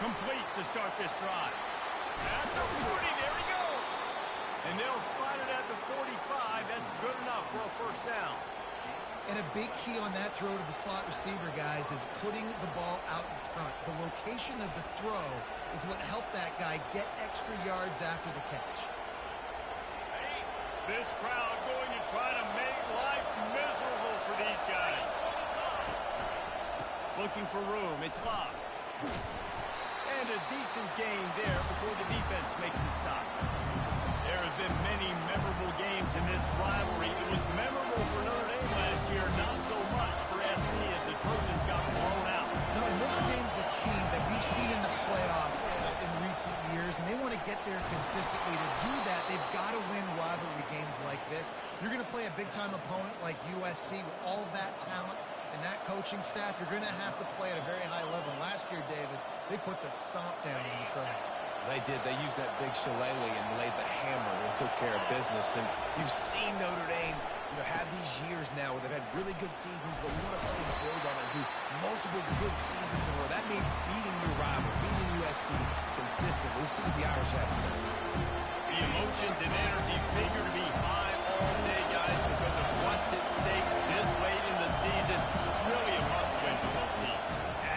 Complete to start this drive. At the 40, there he goes. And they'll spot it at the 45. That's good enough for a first down. And a big key on that throw to the slot receiver, guys, is putting the ball out in front. The location of the throw is what helped that guy get extra yards after the catch. This crowd going to try to make life miserable for these guys. Looking for room. It's Love. And a decent gain there before the defense makes the stop. There have been many memorable games in this rivalry. It was memorable for Notre Dame last year, not so much for SC as the Trojans got blown out. No, and Notre Dame's a team that we've seen in the playoff in recent years, and they want to get there consistently. To do that, they've got to win rivalry games like this. You're going to play a big-time opponent like USC with all of that talent and that coaching staff. You're going to have to play at a very high level. Last year, David, they put the stomp down on the Trojans. They did. They used that big shillelagh and laid the hammer and took care of business. And you've seen Notre Dame, have these years now where they've had really good seasons, but we want to see them build on and do multiple good seasons in a row. That means beating your rival, beating USC consistently. See what the Irish have today. The emotions and energy figure to be high all day, guys, because of what's at stake this late in the season. Really a must-win for both teams.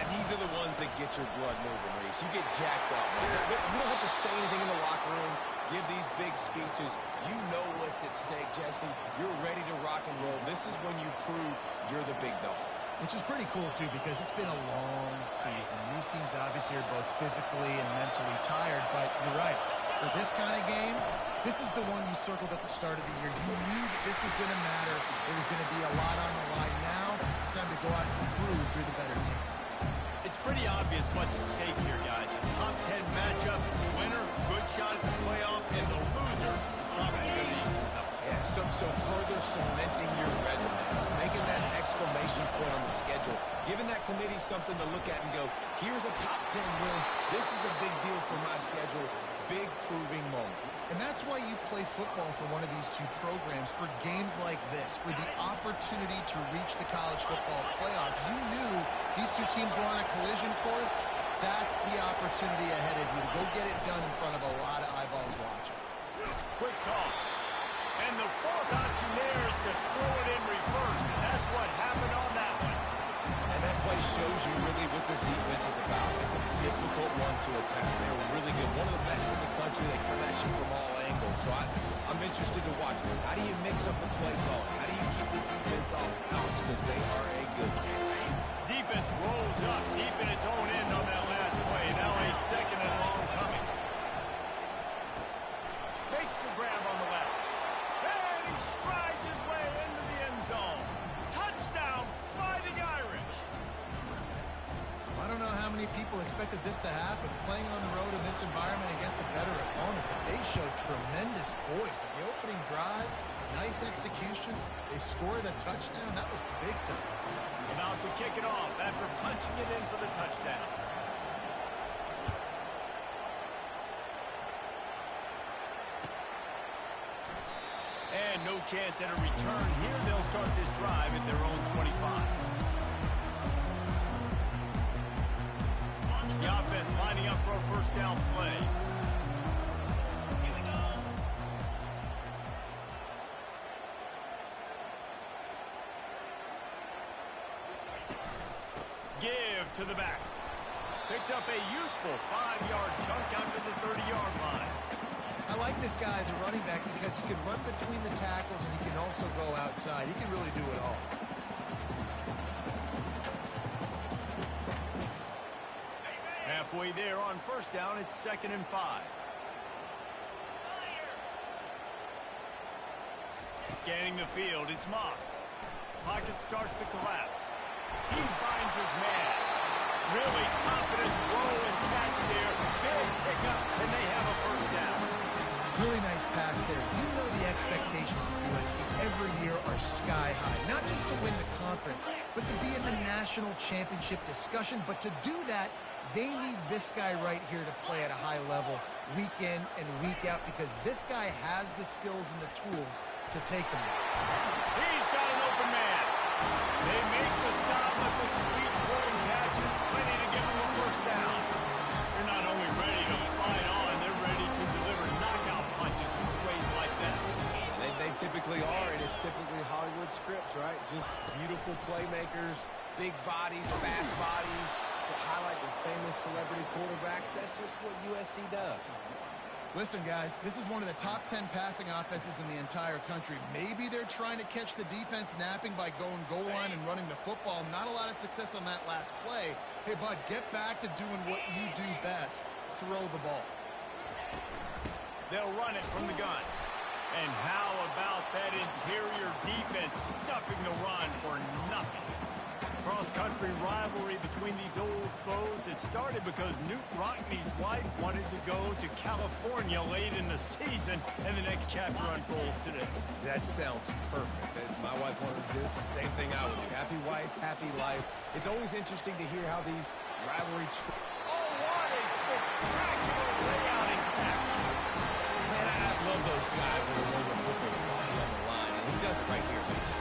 These are the ones that get your blood moving, Reese. You get jacked up. You don't have to say anything in the locker room, give these big speeches. You know what's at stake, Jesse. You're ready to rock and roll. This is when you prove you're the big dog. Which is pretty cool, too, because it's been a long season. These teams obviously are both physically and mentally tired, but you're right. For this kind of game, this is the one you circled at the start of the year. You knew that this was going to matter. There was going to be a lot on the line. Now it's time to go out and prove you're the better team. It's pretty obvious what's at stake here, guys. A top 10 matchup, winner, good shot at the playoff, and the loser is probably going to need some help. Yeah, so further cementing your resume, making that exclamation point on the schedule, giving that committee something to look at and go, here's a top 10 win. This is a big deal for my schedule. Big proving moment. And that's why you play football for one of these two programs, for games like this, for the opportunity to reach the college football playoff. You knew these two teams were on a collision course. That's the opportunity ahead of you to go get it done in front of a lot of eyeballs watching. Quick toss. And the fourth option there is to throw it in reverse, and that's what happened on that one. And that play shows you really what this defense is about. It's a difficult one to attack. They're really good. One of the best in the country. They come at you from all angles. So I'm interested to watch. How do you mix up the play calling? How do you keep the defense off balance? Because they are a good one. Defense rolls up deep in its own end on that last play. Now a second and long coming. Makes the grab on the left. And he strides his way into the end zone. Touchdown, Fighting Irish. I don't know how many people expected this to happen, playing on the road in this environment against a better opponent, but they showed tremendous poise. The opening drive, nice execution. They scored a touchdown. That was big time. About to kick it off after punching it in for the touchdown. And no chance at a return here. They'll start this drive at their own 25. The offense lining up for a first down play. Give to the back. Picks up a useful 5-yard chunk out to the 30-yard line. I like this guy as a running back because he can run between the tackles and he can also go outside. He can really do it all. Halfway there on first down, it's 2nd and 5. Scanning the field, it's Moss. Pocket starts to collapse. He finds his man. Really confident throw and catch there. Big pickup, and they have a first down. Really nice pass there. You know the expectations of USC every year are sky high. Not just to win the conference, but to be in the national championship discussion. But to do that, they need this guy right here to play at a high level week in and week out because this guy has the skills and the tools to take them there. He's got an open man. They make the stop with the sweet throw and catch. Plenty to give him a first down. They're Hollywood scripts, right? Just beautiful playmakers, big bodies, fast bodies, to highlight the famous celebrity quarterbacks. That's just what USC does. Listen, guys, this is one of the top 10 passing offenses in the entire country. Maybe they're trying to catch the defense napping by going goal line and running the football. Not a lot of success on that last play. Hey, bud, get back to doing what you do best. Throw the ball. They'll run it from the gun. And how about that interior defense stuffing the run for nothing? Cross-country rivalry between these old foes. It started because Newt Rockne's wife wanted to go to California late in the season, and the next chapter unfolds today. That sounds perfect. My wife wanted to do the same thing I would do. Happy wife, happy life. It's always interesting to hear how these rivalry... Oh, what a spectacular layout and catch. Man, I love those guys that are willing to put their body on the line, and he does it right here. He just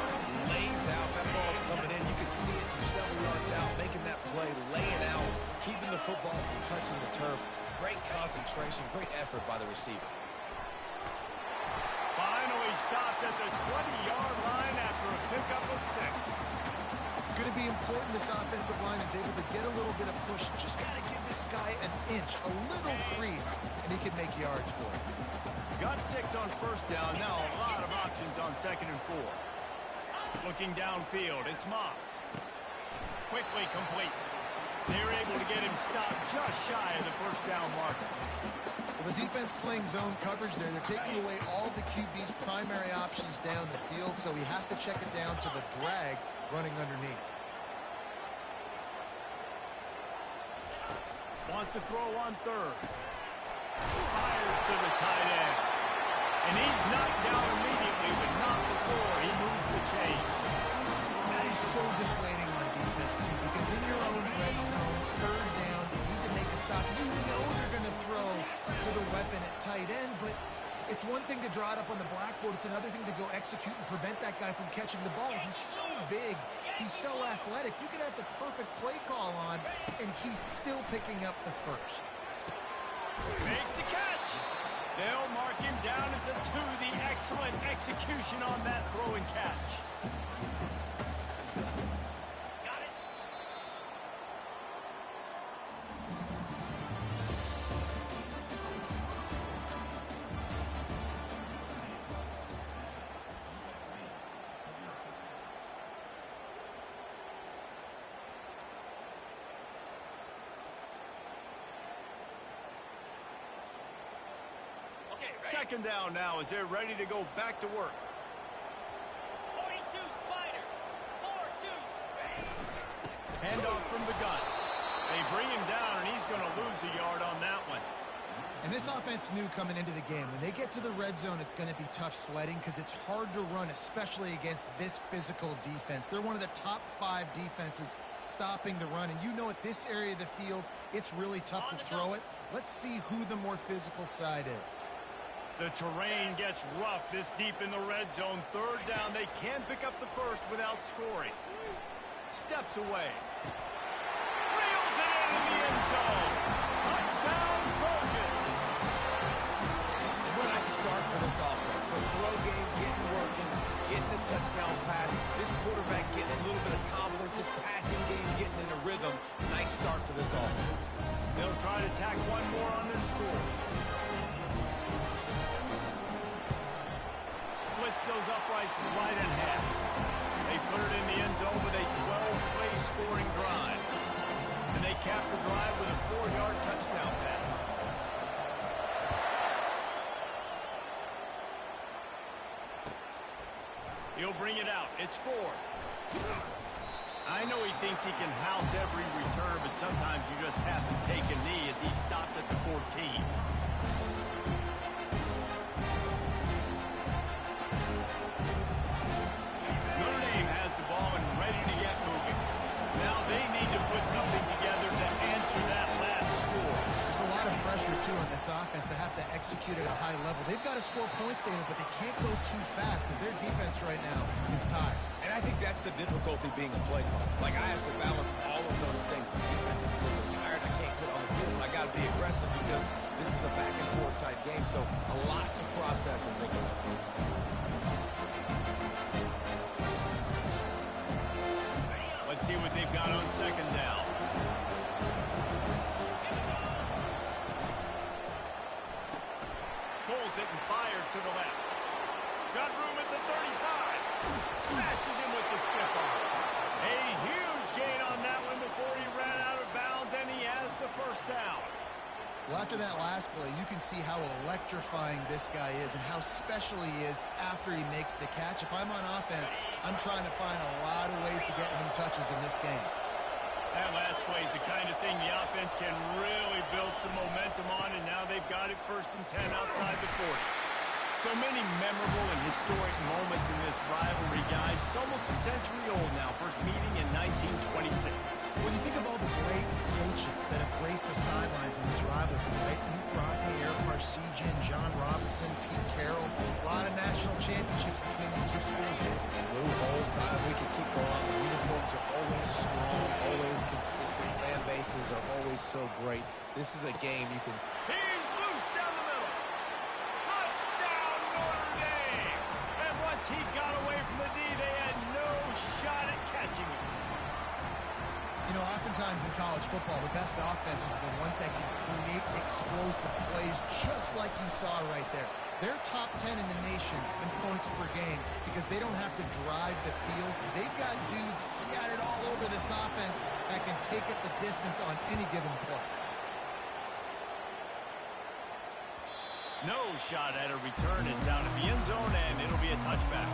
lays out. That ball's coming in. You can see it from several yards out, making that play, laying out, keeping the football from touching the turf. Great concentration, great effort by the receiver. Finally stopped at the 20-yard line after a pickup of 6. It's going to be important this offensive line is able to get a little bit of push. Just got to give this guy an inch, a little crease, and he can make yards for it. Got 6 on first down. Now a lot of options on 2nd and 4. Looking downfield, it's Moss. Quickly complete. They're able to get him stopped just shy of the first down marker. Well, the defense playing zone coverage there. They're taking away all the QB's primary options down the field, so he has to check it down to the drag running underneath. Wants to throw on 3rd. Fires to the tight end. And he's knocked down immediately, but not before he moves the chain. That is so deflating on defense, too, because in your own red zone, 3rd down, you need to make a stop. You know they're going to throw to the weapon at tight end, but it's one thing to draw it up on the blackboard. It's another thing to go execute and prevent that guy from catching the ball. He's so big. He's so athletic. You could have the perfect play call on, and he's still picking up the first. Makes the catch. They'll mark him down at the 2. The excellent execution on that throw and catch. Got it. Second down now as they're ready to go back to work. 42 Spider. 4-2 Spider. Handoff from the gun. They bring him down, and he's going to lose a yard on that one. And this offense knew coming into the game, when they get to the red zone, it's going to be tough sledding because it's hard to run, especially against this physical defense. They're one of the top 5 defenses stopping the run. And you know at this area of the field, it's really tough to throw it. Let's see who the more physical side is. The terrain gets rough this deep in the red zone. 3rd down, they can pick up the first without scoring. Steps away. Reels it into the end zone. Touchdown, Trojan. When I start for this offense, the throw game getting working, getting the touchdown pass, this quarterback getting a little bit of confidence, this passing game getting in a rhythm. Nice start for this offense. They'll try to tack one more on their score. Splits those uprights right in half. They put it in the end zone with a 12-play scoring drive. And they cap the drive with a 4-yard touchdown pass. He'll bring it out. It's 4th. I know he thinks he can house every return, but sometimes you just have to take a knee as he stopped at the 14. Notre Dame has the ball and ready to get moving. Now they need to put something together to answer that last score. There's a lot of pressure, too, on this offense to have to execute at a high level. They've got to score points, David, but they can't go too fast because their defense right now is tired. And I think that's the difficulty being a play caller. Like, I have to balance all of those things. My defense is a little tired. I can't put on the field. I got to be aggressive because this is a back-and-forth type game, so a lot to process and think about. second down. Pulls it and fires to the left. Got room at the 35. Smashes him with the stiff arm. A huge gain on that one before he ran out of bounds, and he has the first down. Well, after that last play, you can see how electrifying this guy is and how special he is after he makes the catch. If I'm on offense, I'm trying to find a lot of ways to get him touches in this game. That last play is the kind of thing the offense can really build some momentum on, and now they've got it 1st and 10 outside the 40. So many memorable and historic moments in this rivalry, guys. It's almost a century old now. First meeting in 1926. When you think of all the great coaches that have graced the sidelines in this rivalry, right? Luke Rodney, Eric Marcegian, John Robinson, Pete Carroll, a lot of national championships between these two schools. Lou Holtz, we can keep going. The uniforms are always strong, always consistent. Fan bases are always so great. This is a game you can... He's loose down the middle. Touchdown, Notre Dame. And once he got away from the D, they had no shot at catching him. You know, oftentimes in college football, the best offenses are the ones that can create explosive plays just like you saw right there. They're top 10 in the nation in points per game because they don't have to drive the field. They've got dudes scattered all over this offense that can take it the distance on any given play. No shot at a return. It's out of the end zone, and it'll be a touchback.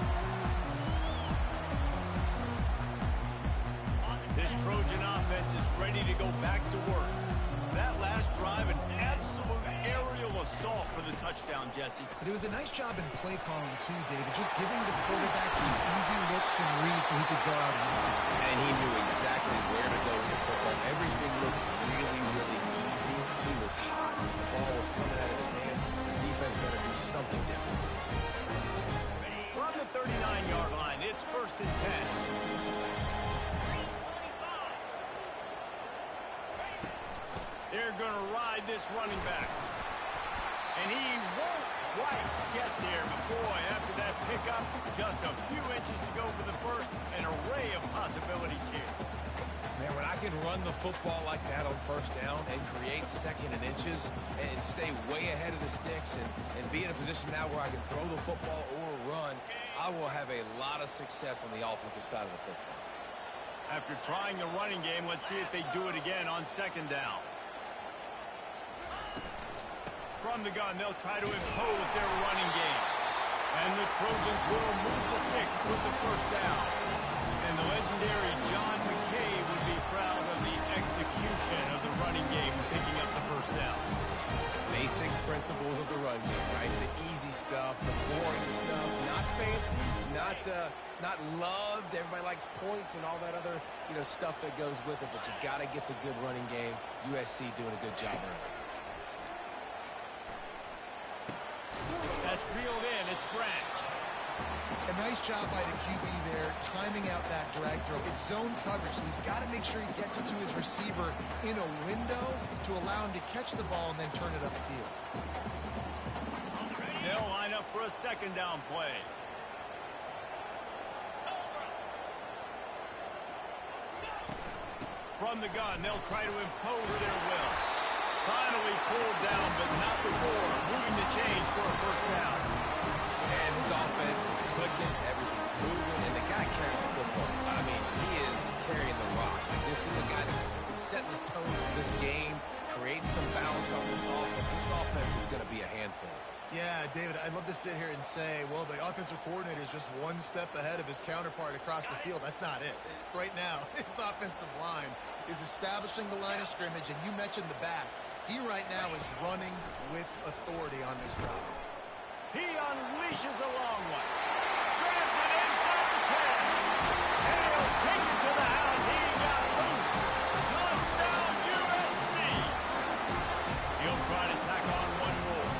This Trojan offense is ready to go back to work. That last drive, an absolute aerial assault for the touchdown, Jesse. But it was a nice job in play calling, too, David. Just giving the quarterback some easy looks and reads so he could go out and use it. And he knew exactly where to go with the football. Everything looked really, really easy. He was hot. The ball was coming out of his hands. The defense better do something different. From the 39-yard line, it's 1st and 10. They're going to ride this running back. And he won't quite get there. But boy, after that pickup, just a few inches to go for the first. An array of possibilities here. Man, when I can run the football like that on 1st down and create 2nd and inches and stay way ahead of the sticks and be in a position now where I can throw the football or run, I will have a lot of success on the offensive side of the football. After trying the running game, let's see if they do it again on 2nd down. From the gun, they'll try to impose their running game. And the Trojans will move the sticks with the 1st down. And the legendary John McKay would be proud of the execution of the running game, picking up the 1st down. Basic principles of the run game, right? The easy stuff, the boring stuff, not fancy, not loved. Everybody likes points and all that other, stuff that goes with it. But you got to get the good running game. USC doing a good job of it. That's reeled in. It's Branch. A nice job by the QB there, timing out that drag throw. It's zone coverage, so he's got to make sure he gets it to his receiver in a window to allow him to catch the ball and then turn it upfield. They'll line up for a 2nd down play. From the gun, they'll try to impose their will. Finally pulled down, but not before moving the chains for a 1st down. And this offense is clicking, everything's moving, and the guy carrying the football. I mean, he is carrying the rock. Like, this is a guy that's setting his tone for this game, creating some balance on this offense. This offense is going to be a handful. Yeah, David, I'd love to sit here and say, well, the offensive coordinator is just one step ahead of his counterpart across the field. That's not it. Right now, his offensive line is establishing the line of scrimmage, and you mentioned the back. He right now is running with authority on this drive. He unleashes a long one. Grabs it inside the 10. And he'll take it to the house. He got loose. Touchdown, USC. He'll try to tack on one more.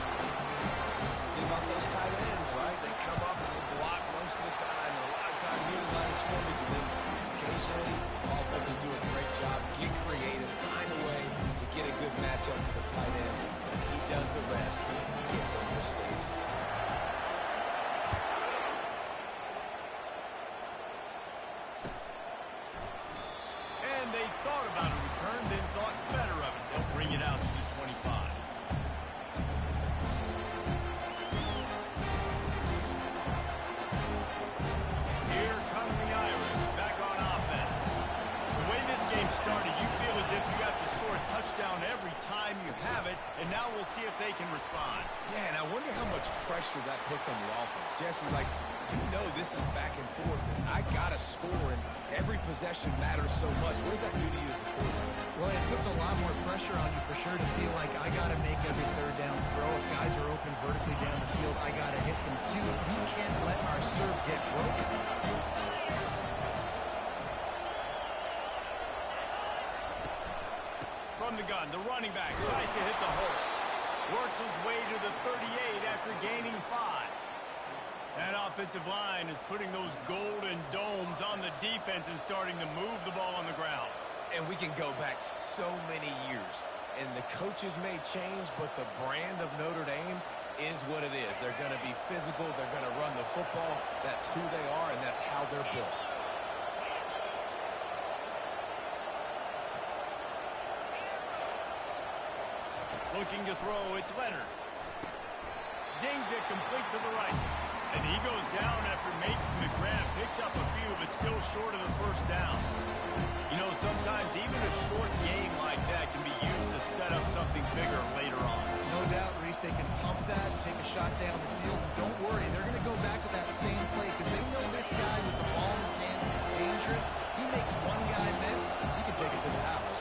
Think about those tight ends, right? They come up and they block most of the time. And a lot of times near the line of scrimmage. And then occasionally, offenses do a great job. Get creative. Find a way to get a good matchup for the tight end. And he does the rest. Gets him for 6. And they thought about a return, then thought better of it. They'll bring it out to the 25. Here come the Irish back on offense. The way this game started, you feel as if you have to score a touchdown every time you have it, and now we'll see if they can respond. Yeah, and I wonder how much pressure that puts on the offense. Jesse, like, you know this is back and forth, and I got to score, and every possession matters so much. What does that do to you as a quarterback? Well, it puts a lot more pressure on you for sure to feel like I got to make every third down throw. If guys are open vertically down the field, I got to hit them too. We can't let our serve get broken. From the gun, the running back tries to hit the hole. Works his way to the 38 after gaining 5. That offensive line is putting those golden domes on the defense and starting to move the ball on the ground. And we can go back so many years, and the coaches may change, but the brand of Notre Dame is what it is. They're going to be physical. They're going to run the football. That's who they are, and that's how they're built. Looking to throw, it's Leonard. Zings it complete to the right. And he goes down after making the grab, picks up a few, but still short of the first down. You know, sometimes even a short game like that can be used to set up something bigger later on. No doubt, Reese, they can pump that, take a shot down the field. And don't worry, they're going to go back to that same play because they know this guy with the ball in his hands is dangerous. He makes one guy miss, he can take it to the house.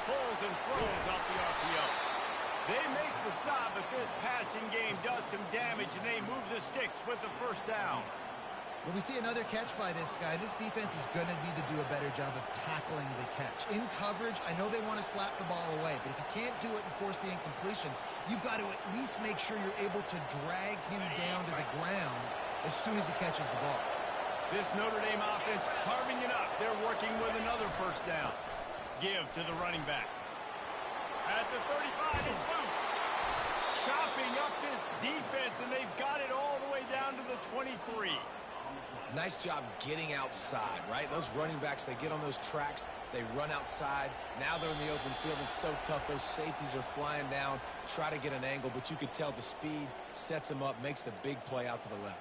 Pulls and throws off the RPO. They make the stop, but this passing game does some damage, and they move the sticks with the first down. When we see another catch by this guy, this defense is going to need to do a better job of tackling the catch. In coverage, I know they want to slap the ball away, but if you can't do it and force the incompletion, you've got to at least make sure you're able to drag him down to the ground as soon as he catches the ball. This Notre Dame offense carving it up. They're working with another first down. Give to the running back. At the 35 is loose. Chopping up this defense, and they've got it all the way down to the 23. Nice job getting outside, right? Those running backs, they get on those tracks, they run outside. Now they're in the open field. It's so tough. Those safeties are flying down, try to get an angle, but you could tell the speed sets them up, makes the big play out to the left.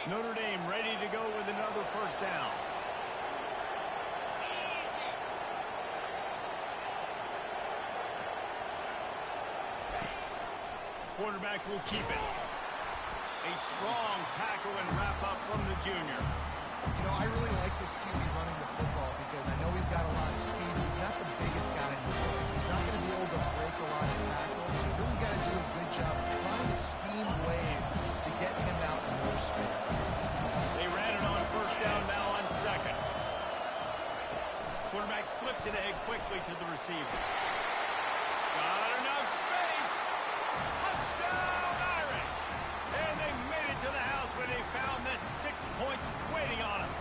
Notre Dame ready to go with another first down. Quarterback will keep it. A strong tackle and wrap up from the junior. You know, I really like this QB running the football because I know he's got a lot of speed. He's not the biggest guy in the world, so he's not going to be able to break a lot of tackles. So you really got to do a good job of trying to scheme ways to get him out in more space. They ran it on first down, now on second. Quarterback flips it ahead quickly to the receiver. Got enough space. Touchdown, Irish. And they made it to the house where they found that 6 points waiting on them.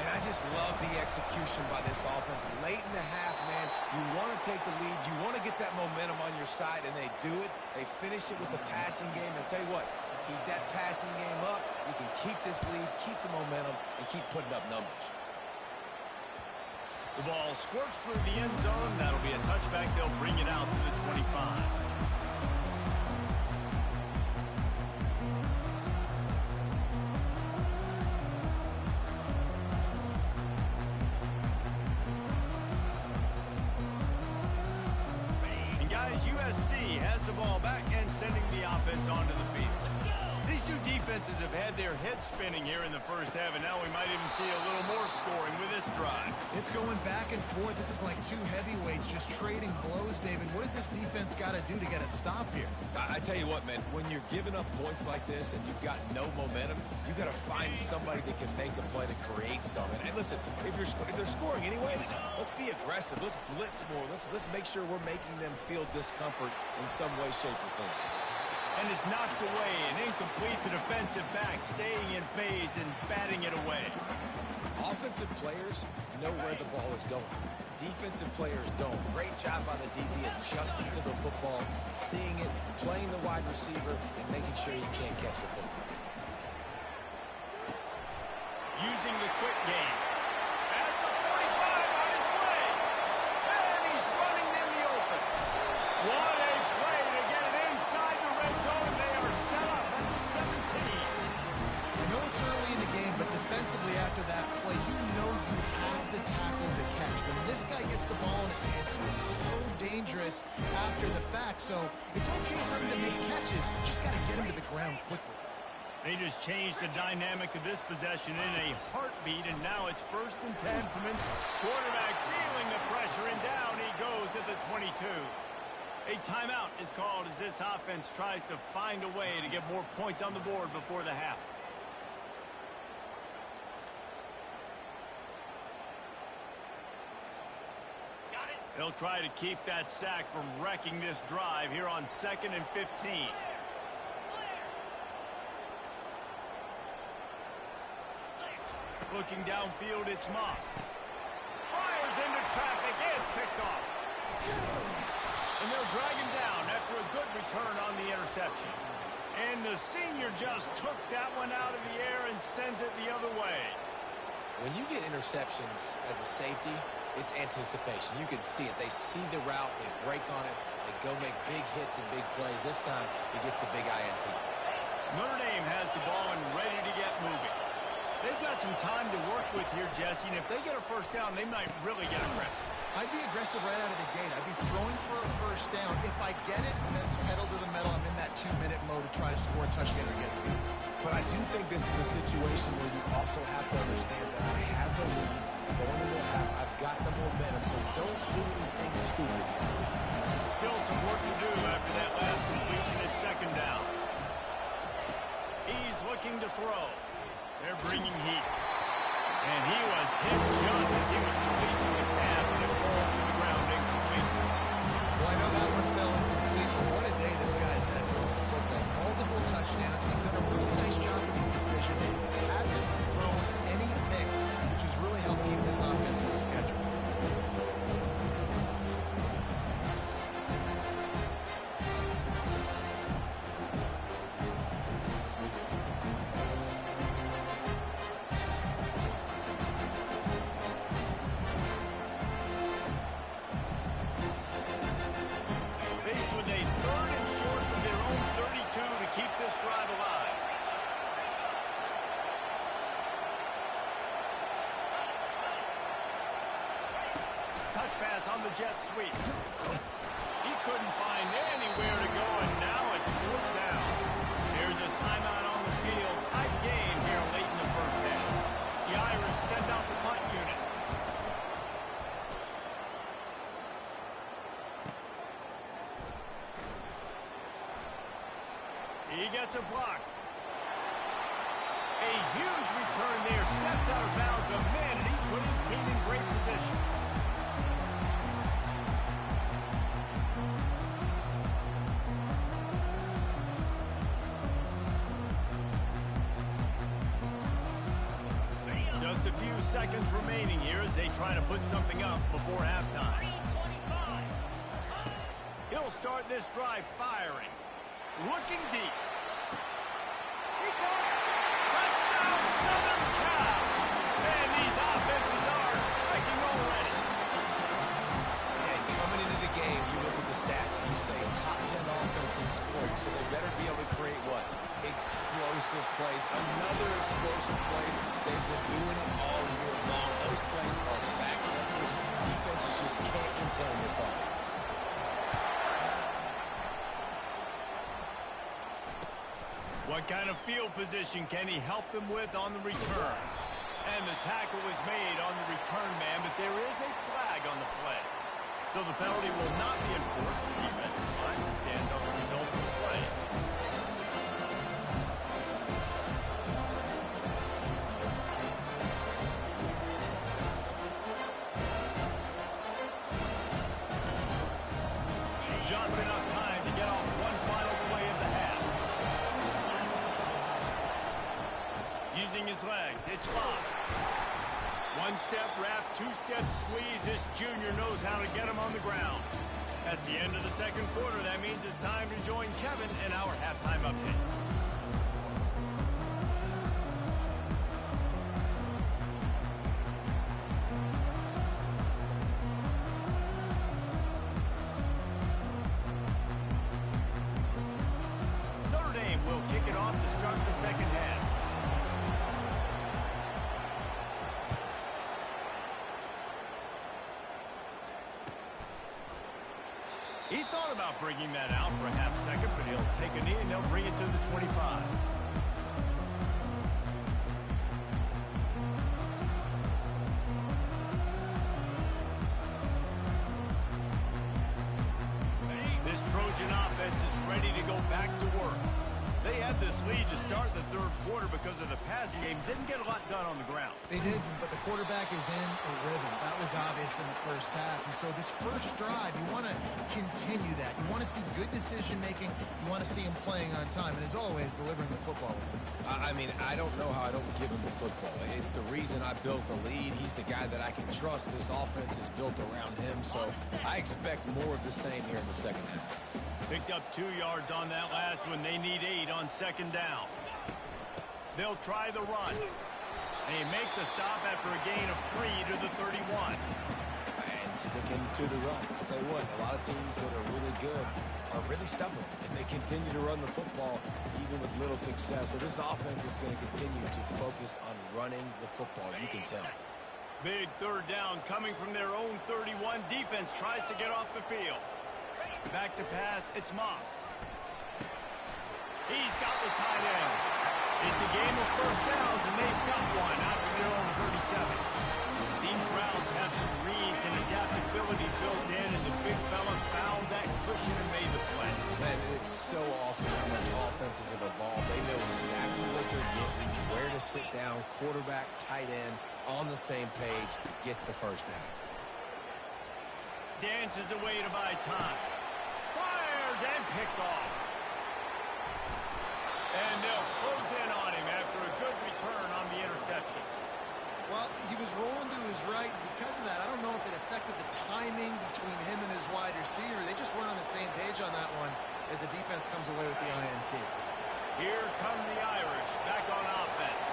And I just love the execution by this offense. Late in the half, man, you want to take the lead. You want to get that momentum on your side, and they do it. They finish it with the passing game. And I'll tell you what, keep that passing game up. You can keep this lead, keep the momentum, and keep putting up numbers. The ball squirts through the end zone. That'll be a touchback. They'll bring it out to the 25. And guys, USC has the ball back and sending the offense onto the field. These two defenses have had their heads spinning here in the first half, and now we might even see a little more scoring with this drive. It's going back and forth. This is like two heavyweights just trading blows, David. What does this defense got to do to get a stop here? I tell you what, man, when you're giving up points like this and you've got no momentum, you've got to find somebody that can make a play to create something. And listen, if they're scoring anyways, let's be aggressive. Let's blitz more. Let's make sure we're making them feel discomfort in some way, shape, or form. and is knocked away and incomplete. The defensive back staying in phase and batting it away. Offensive players know where the ball is going. Defensive players don't. Great job by the DB adjusting to the football, seeing it, playing the wide receiver, and making sure you can't catch the football. Using the quick game. At the 45 on his way. And he's running in the open. What a play to get it inside the red zone. They are set up at the 17. I know it's early in the game, but defensively after that play, you know you have to tackle the catch. When this guy gets the ball in his hands, he's so dangerous after the fact. So it's okay for him to make catches. You just got to get him to the ground quickly. They just changed the dynamic of this possession in a heartbeat, and now it's 1st and 10 from inside. Quarterback feeling the pressure, and down he goes at the 22. A timeout is called as this offense tries to find a way to get more points on the board before the half. They'll try to keep that sack from wrecking this drive here on 2nd and 15. Looking downfield, it's Moss. Fires into traffic, it's picked off. And they'll drag him down after a good return on the interception. And the senior just took that one out of the air and sends it the other way. When you get interceptions as a safety, it's anticipation. You can see it. They see the route, they break on it, they go make big hits and big plays. This time, he gets the big INT. Notre Dame has the ball and ready to get moving. They've got some time to work with here, Jesse, and if they get a first down, they might really get aggressive. I'd be aggressive right out of the gate. I'd be throwing for a first down. If I get it, then it's pedal to the metal. I'm in that 2-minute mode to try to score a touchdown or get a field. But I do think this is a situation where you also have to understand that I have the lead going into the half. I've got the momentum, so don't do anything stupid here. Still some work to do after that last completion at 2nd down. He's looking to throw. They're bringing heat. And he was hit just as he was releasing the pass, and it falls to the ground incomplete. Well, I know that one fell incomplete, but what a day this guy's had throwing football. Multiple touchdowns, and he's done a really nice job with his decision. He hasn't thrown any picks, which has really helped keep this offense on the schedule. Faced with a 3rd and short from their own 32 to keep this drive alive. Touch pass on the jet sweep. He couldn't find anywhere to go, and now it's 4th down. There's a timeout on the field. Tight game here late in the first half. The Irish send out the punt unit. He gets a block. A huge return there. Steps out of bounds, but man, did he put his team in great position. Just a few seconds remaining here as they try to put something up before halftime. He'll start this drive firing. Looking deep. He got it. Touchdown, Southern Cal. And these offenses are clicking already. And coming into the game, you look at the stats and you say top 10 offense in scoring, so they better be able to create what? Explosive plays. Another explosive plays. They've been doing it all year long. Those plays are backbreakers. Defenses just can't contain this offense. What kind of field position can he help them with on the return? And the tackle is made on the return man, but there is a flag on the play. So the penalty will not be enforced. The defensive line stands on the result of the play. Just enough time to get off one final play of the half. his legs. It's locked. One step wrap, two-step squeeze. This junior knows how to get him on the ground. That's the end of the second quarter. That means it's time to join Kevin in our halftime update. Notre Dame will kick it off to start the second half. He thought about bringing that out for a half second, but he'll take a knee and they'll bring it to the 25. This Trojan offense is ready to go back to work. They had this lead to start the third quarter because of the passing game. Didn't get a lot done on the ground. They did, but the quarterback is in a rhythm. That was obvious in the first half. And so this first drive, you want to continue that. You want to see good decision-making. You want to see him playing on time. And as always, delivering the football. I mean, I don't know how I don't give him the football. It's the reason I built the lead. He's the guy that I can trust. This offense is built around him. So I expect more of the same here in the second half. Picked up 2 yards on that last one. They need 8 on second down. They'll try the run. They make the stop after a gain of 3 to the 31. And sticking to the run. I'll tell you what, a lot of teams that are really good are really stubborn. And they continue to run the football even with little success. So this offense is going to continue to focus on running the football. You can tell. Big third down coming from their own 31. Defense tries to get off the field. Back to pass, it's Moss. He's got the tight end. It's a game of first downs, and they've got one after their own 37. These routes have some reads and adaptability built in, and the big fella found that cushion and made the play. Man, it's so awesome how much offenses have evolved. They know exactly what they're getting, where to sit down, quarterback, tight end, on the same page, gets the first down. Dances away to buy time. Fires and picked off. And they'll close in on him after a good return on the interception. Well, he was rolling to his right. Because of that, I don't know if it affected the timing between him and his wide receiver. They just weren't on the same page on that one as the defense comes away with the INT. Here come the Irish back on offense.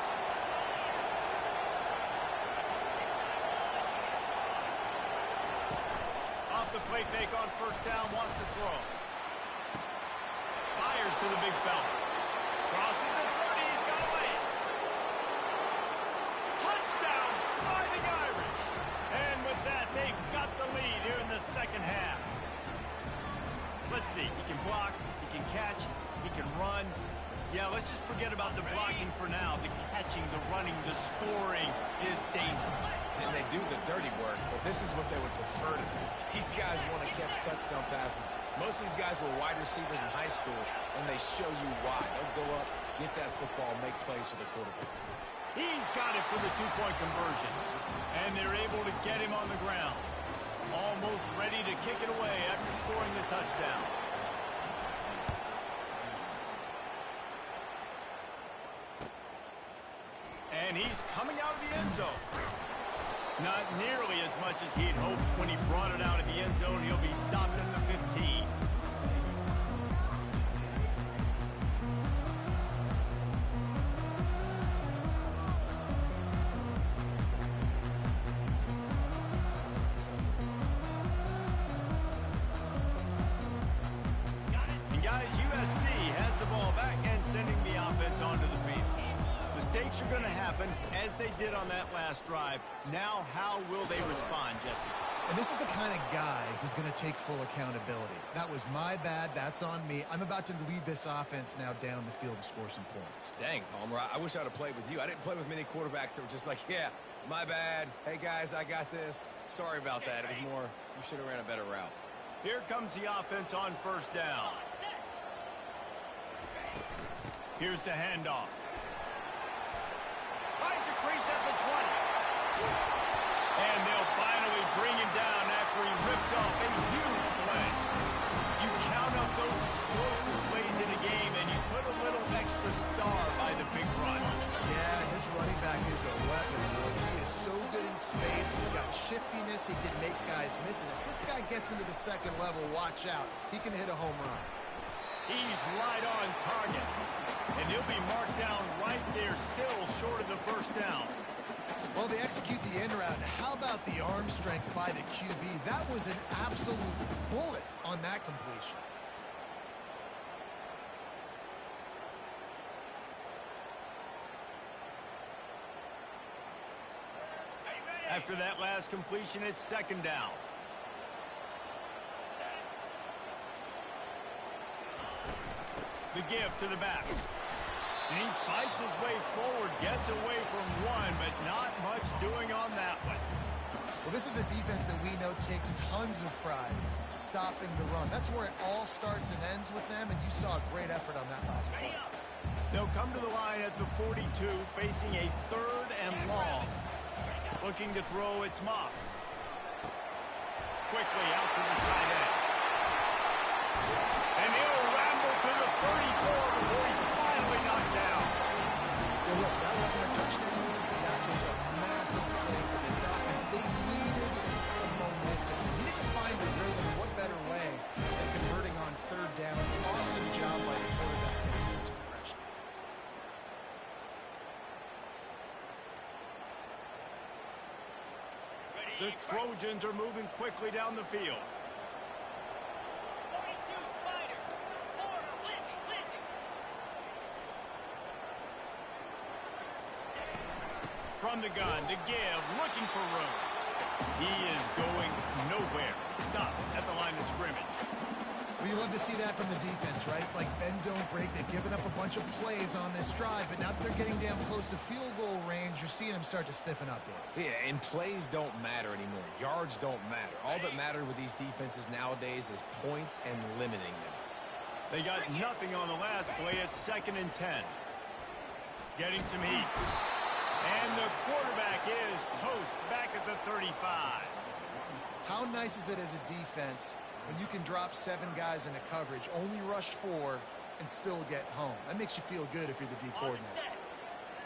Off the play fake on first down, wants to throw. Fires to the big fella. Crosses the 30, he's got away. Touchdown, Fighting Irish. And with that, they've got the lead here in the second half. Let's see, he can block, he can catch, he can run. Yeah, let's just forget about the blocking for now. The catching, the running, the scoring is dangerous. And they do the dirty work, but this is what they would prefer to do. These guys want to catch touchdown passes. Most of these guys were wide receivers in high school, and they show you why. They'll go up, get that football, make plays for the quarterback. He's got it for the two-point conversion. And they're able to get him on the ground. Almost ready to kick it away after scoring the touchdown. And he's coming out of the end zone. Not nearly as much as he'd hoped when he brought it out of the end zone. He'll be stopped at the 15. And guys, USC has the ball back and sending the offense onto the field. Mistakes are going to happen, as they did on that last drive. Now, how will they respond, Jesse? And this is the kind of guy who's going to take full accountability. That was my bad. That's on me. I'm about to lead this offense now down the field and score some points. Dang, Palmer, I wish I would have played with you. I didn't play with many quarterbacks that were just like, yeah, my bad. Hey, guys, I got this. Sorry about that. It was more, you should have ran a better route. Here comes the offense on first down. Here's the handoff. Finds a crease at the 20. And they'll finally bring him down after he rips off a huge play. You count up those explosive plays in a game, and you put a little extra star by the big run. Yeah, and this running back guy's missing. If this guy gets into the second level, watch out. He can hit a home run. He's right on target. And he'll be marked down right there, still short of the first down. Well, they execute the in route. How about the arm strength by the QB? That was an absolute bullet on that completion. After that last completion, it's second down. The give to the back. And he fights his way forward, gets away from one, but not much doing on that one. Well, this is a defense that we know takes tons of pride stopping the run. That's where it all starts and ends with them, and you saw a great effort on that last play. They'll come to the line at the 42, facing a third and long. Looking to throw, it's Moss. Quickly out to the tight end. And he'll ramble to the 34 before he's finally knocked down. Well, look, that wasn't a touchdown. That was a massive play for this offense. They needed some momentum. They needed to find a rhythm. What better way than converting on third down? Awesome job by the quarterback to use progression. The Trojans are moving quickly down the field. 42 Spider. 4 Lizzie. From the gun to give, looking for room. He is going nowhere. Stop at the line of scrimmage. Well, you love to see that from the defense, right? It's like bend, don't break. They've given up a bunch of plays on this drive, but now that they're getting down close to field goal range, you're seeing them start to stiffen up there. Yeah, and plays don't matter anymore. Yards don't matter. All that matters with these defenses nowadays is points and limiting them. They got nothing on the last play. It's 2nd and 10. Getting some heat. And the quarterback is toast back at the 35. How nice is it as a defense when you can drop 7 guys into coverage, only rush 4, and still get home? That makes you feel good if you're the D coordinator.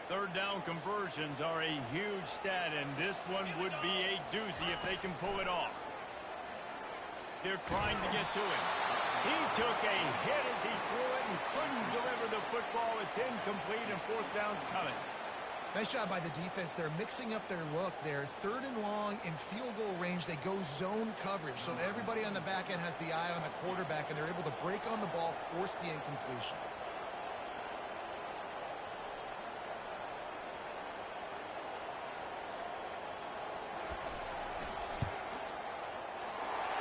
Third down conversions are a huge stat, and this one would be a doozy if they can pull it off. They're trying to get to it. He took a hit as he threw it and couldn't deliver the football. It's incomplete, and 4th down's coming. Nice job by the defense. They're mixing up their look. They're 3rd and long in field goal range. They go zone coverage, so everybody on the back end has the eye on the quarterback, and they're able to break on the ball, force the incompletion.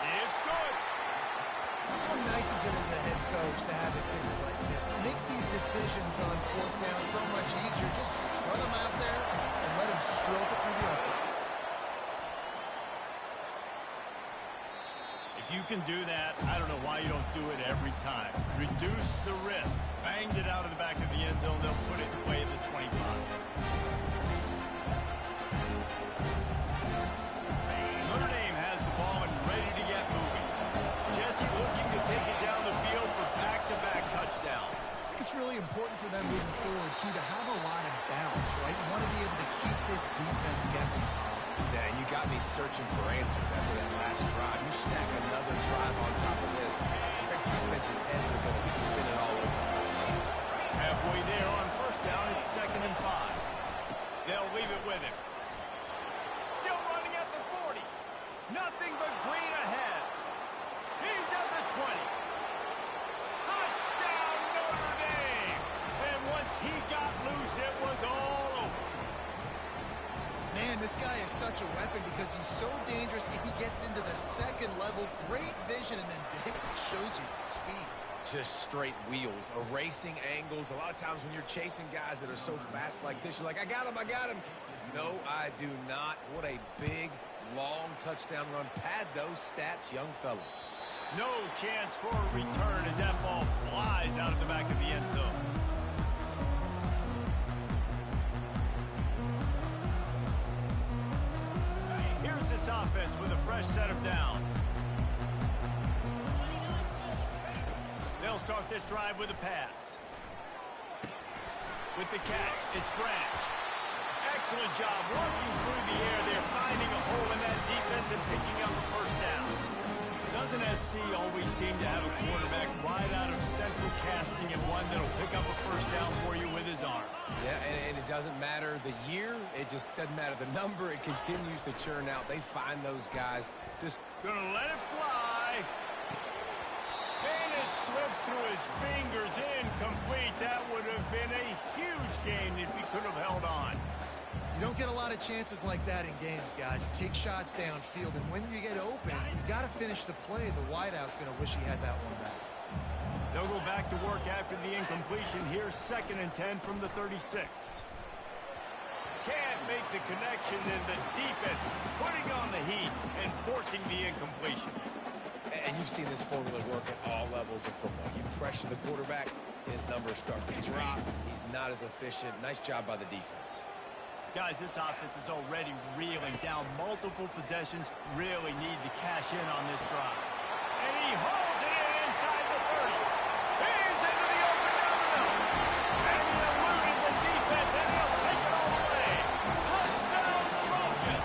It's good. How nice is it as a head coach to have it figured like this? It makes these decisions on 4th down so much easier. Just strut them out there and let them stroke it through the uprights. If you can do that, I don't know why you don't do it every time. Reduce the risk. Banged it out of the back of the end zone. They'll put it away at the 25. Notre Dame has the ball and ready to get moving. Jesse looking to take it down the field for back-to-back touchdowns. It's really important for them moving forward, too, to have a lot of balance, right? You want to be able to keep this defense guessing. Yeah, and you got me searching for answers after that last drive. You stack another drive on top of this, their defense's heads are going to be spinning all over the place. Halfway there on 1st down, it's 2nd and 5. They'll leave it with him. Still running at the 40. Nothing but green ahead. He's at the 20. Touchdown, Notre Dame! And once he got loose, it was all over. Man, this guy is such a weapon because he's so dangerous if he gets into the second level. Great vision, and then David shows you the speed. Just straight wheels, erasing angles. A lot of times when you're chasing guys that are so fast like this, you're like, I got him. No, I do not. What a big, long touchdown run. Pad those stats, young fella. No chance for a return as that ball flies out of the back of the end zone. Here's this offense with a fresh set of downs. They'll start this drive with a pass. With the catch, it's Branch. Excellent job working through the air there, finding a hole in that defense and picking up a first down. Doesn't SC always seem to have a quarterback right out of central casting and one that'll pick up a first down for you with his arm? Yeah, and it doesn't matter the year. It just doesn't matter the number. It continues to churn out. They find those guys. Just gonna let it fly. And it slips through his fingers, incomplete. That would have been a huge gain if he could have held on. You don't get a lot of chances like that in games, guys. Take shots downfield, and when you get open, you got to finish the play. The wideout's going to wish he had that one back. They'll go back to work after the incompletion. Here's 2nd and 10 from the 36. Can't make the connection, and the defense putting on the heat and forcing the incompletion. And you've seen this formula work at all levels of football. You pressure the quarterback, his numbers start to drop. He's not as efficient. Nice job by the defense. Guys, this offense is already reeling down multiple possessions. Really need to cash in on this drive. And he hauls it in inside the 30. He's into the open down the middle. And he eluded the defense, and he'll take it all the way. Touchdown, Trojan.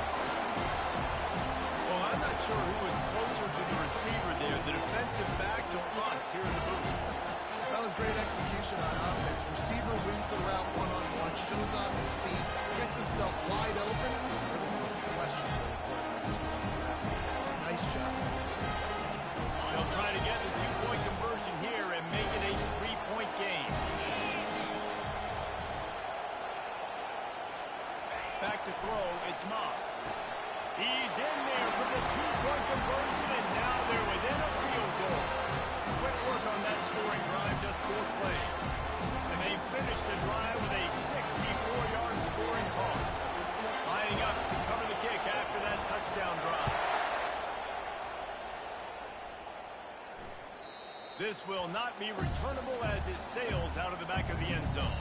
Well, I'm not sure who was closer to the receiver there, the defensive backs or us here in the booth. That was great execution on offense. Receiver wins the route one-on-one, shows off his speed, gets himself wide open. There was no question that the quarterback was going to that. Nice job. They'll try to get the two-point conversion here and make it a three-point game. Back to throw, it's Moss. He's in there for the two-point conversion, and now they're within a field goal. Quick work on that scoring drive, just 4 plays. And they finish the drive with a 64-yard scoring toss. Lining up to cover the kick after that touchdown drive. This will not be returnable as it sails out of the back of the end zone.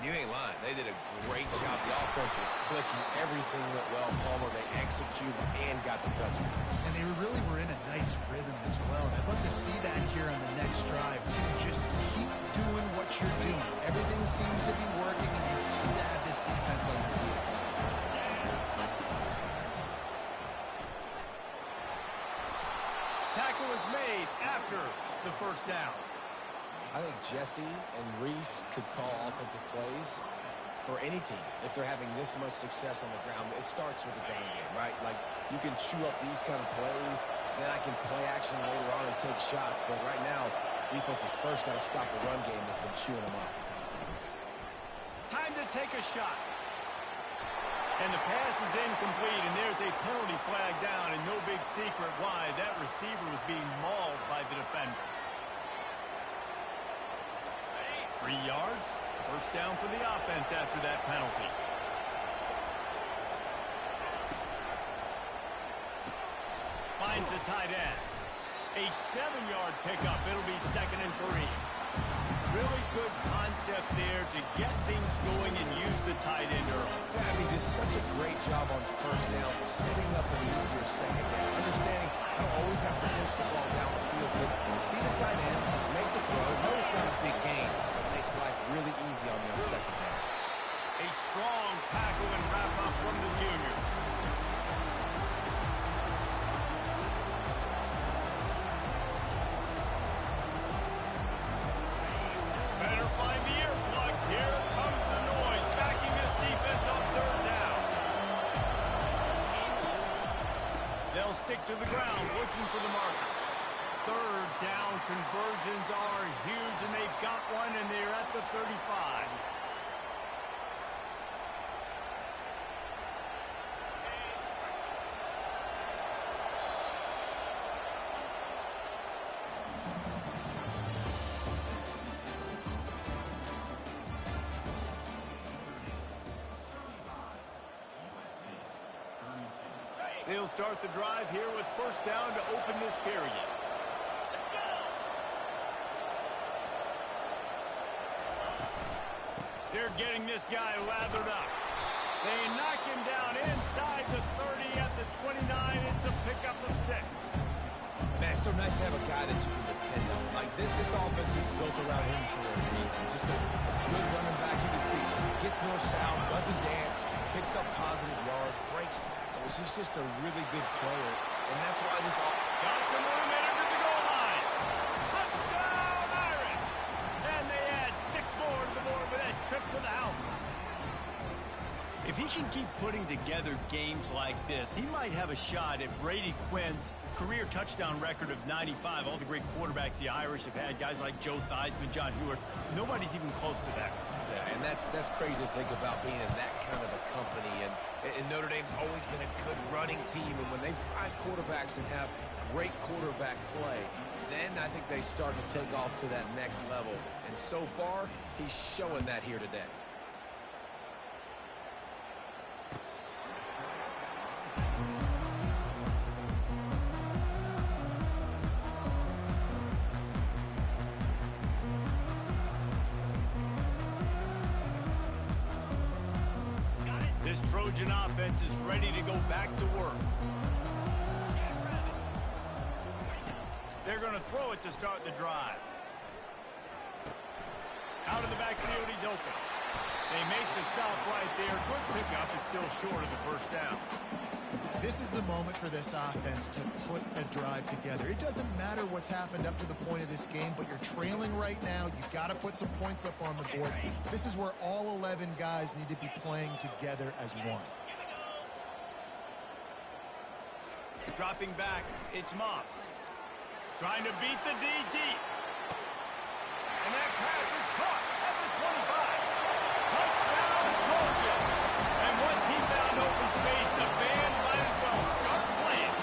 You ain't lying. They did a great job. The offense was clicking. Everything went well. Palmer, they executed and got the touchdown. And they really were in a nice rhythm as well. And I'd love to see that here on the next drive, too. Just keep doing what you're doing. Everything seems to be working, and you seem to have this defense on your feet. Tackle is made after the first down. I think Jesse and Reese could call offensive plays for any team if they're having this much success on the ground. It starts with the ground game, right? Like, you can chew up these kind of plays, then I can play action later on and take shots. But right now, defense is first got to stop the run game that's been chewing them up. Time to take a shot. And the pass is incomplete, and there's a penalty flag down, and no big secret why. That receiver was being mauled by the defender. 3 yards, first down for the offense after that penalty. Finds the tight end. A 7-yard pickup. It'll be 2nd and 3. Really good concept there to get things going and use the tight end early. Yeah, I mean, just such a great job on first down, setting up an easier second down. Understanding I don't always have to push the ball down the field, but see the tight end, make the throw. No, it's not a big gain, but it makes life really easy on me on second down. A strong tackle and wrap up from the junior. Better find the earplugs. Here comes the noise, backing this defense on 3rd down. They'll stick to the ground, looking for the marker. 3rd down conversions are huge, and they've got one, and they're at the 35. They'll start the drive here with first down to open this period. getting this guy lathered up. They knock him down inside the 30 at the 29. It's a pickup of 6. Man, it's so nice to have a guy that you can depend on. Like, this offense is built around him for a reason. Just a good running back. You can see gets north-south, doesn't dance, picks up positive yards, breaks tackles. He's just a really good player, and that's why this got some room in under the goal line. Touchdown, Irish! And they add 6 more to the board with that trip to the house. If he can keep putting together games like this, he might have a shot at Brady Quinn's career touchdown record of 95. All the great quarterbacks the Irish have had, guys like Joe Theismann, John Hewart, nobody's even close to that. Yeah, and that's crazy to think about being in that kind of a company. And Notre Dame's always been a good running team, and when they find quarterbacks and have great quarterback play, then I think they start to take off to that next level. And so far, he's showing that here today. This Trojan offense is ready to go back to work. They're going to throw it to start the drive. Out of the backfield, he's open. They make the stop right there. Good pickup. It's still short of the first down. This is the moment for this offense to put a drive together. It doesn't matter what's happened up to the point of this game, but you're trailing right now. You've got to put some points up on the board. This is where all 11 guys need to be playing together as one. Dropping back, it's Moss. Trying to beat the D deep. And that pass is caught at the 25. Touchdown, Trojan. And once he found open space, the band might as well start playing.